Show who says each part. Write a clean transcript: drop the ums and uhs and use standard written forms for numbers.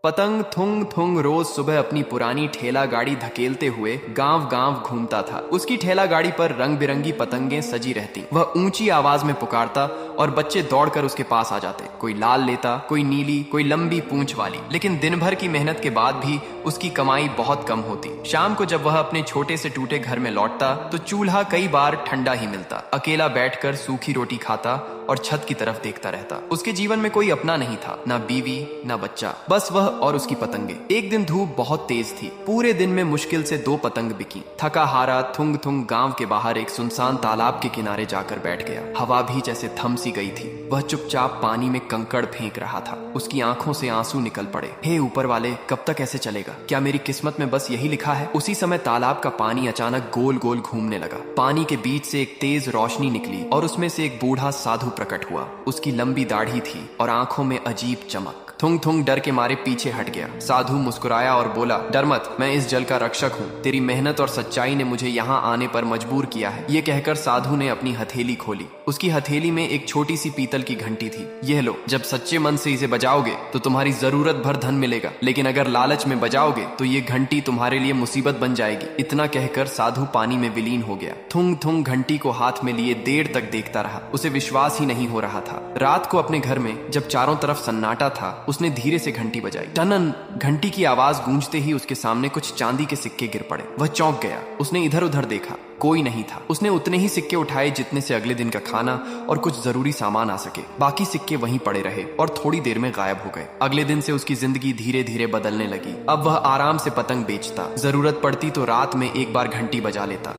Speaker 1: पतंग थुंग थुंग रोज सुबह अपनी पुरानी ठेला गाड़ी धकेलते हुए गांव गांव घूमता था। उसकी ठेला गाड़ी पर रंग बिरंगी पतंगें सजी रहती। वह ऊंची आवाज में पुकारता और बच्चे दौड़कर उसके पास आ जाते। कोई लाल लेता, कोई नीली, कोई लंबी पूंछ वाली। लेकिन दिन भर की मेहनत के बाद भी उसकी कमाई बहुत कम होती। शाम को जब वह अपने छोटे से टूटे घर में लौटता तो चूल्हा कई बार ठंडा ही मिलता। अकेला बैठकर सूखी रोटी खाता और छत की तरफ देखता रहता। उसके जीवन में कोई अपना नहीं था, ना बीवी ना बच्चा, बस वह और उसकी पतंगे। एक दिन धूप बहुत तेज थी। पूरे दिन में मुश्किल से 2 पतंग बिकी। थका हारा थुंग थुंग गांव के बाहर एक सुनसान तालाब के किनारे जाकर बैठ गया। हवा भी जैसे थम सी गई थी। वह चुपचाप पानी में कंकड़ फेंक रहा था। उसकी आंखों से आंसू निकल पड़े। हे ऊपर वाले, कब तक ऐसे चलेगा? क्या मेरी किस्मत में बस यही लिखा है? उसी समय तालाब का पानी अचानक गोल गोल घूमने लगा। पानी के बीच से एक तेज रोशनी निकली और उसमें से एक बूढ़ा साधु प्रकट हुआ। उसकी लंबी दाढ़ी थी और आंखों में अजीब चमक। थुंग थुंग डर के मारे पीछे हट गया। साधु मुस्कुराया और बोला, डर मत, मैं इस जल का रक्षक हूँ। तेरी मेहनत और सच्चाई ने मुझे यहाँ आने पर मजबूर किया है। ये कहकर साधु ने अपनी हथेली खोली। उसकी हथेली में एक छोटी सी पीतल की घंटी थी। यह लो, जब सच्चे मन से इसे बजाओगे तो तुम्हारी जरूरत भर धन मिलेगा, लेकिन अगर लालच में बजाओगे तो ये घंटी तुम्हारे लिए मुसीबत बन जाएगी। इतना कहकर साधु पानी में विलीन हो गया। थुंग थुंग घंटी को हाथ में लिए देर तक देखता रहा। उसे विश्वास ही नहीं हो रहा था। रात को अपने घर में जब चारों तरफ सन्नाटा था, उसने धीरे से घंटी बजाई। टनन! घंटी की आवाज गूंजते ही उसके सामने कुछ चांदी के सिक्के गिर पड़े। वह चौंक गया। उसने इधर उधर देखा, कोई नहीं था। उसने उतने ही सिक्के उठाए जितने से अगले दिन का खाना और कुछ जरूरी सामान आ सके। बाकी सिक्के वहीं पड़े रहे और थोड़ी देर में गायब हो गए। अगले दिन से उसकी जिंदगी धीरे धीरे बदलने लगी। अब वह आराम से पतंग बेचता। जरूरत पड़ती तो रात में एक बार घंटी बजा लेता।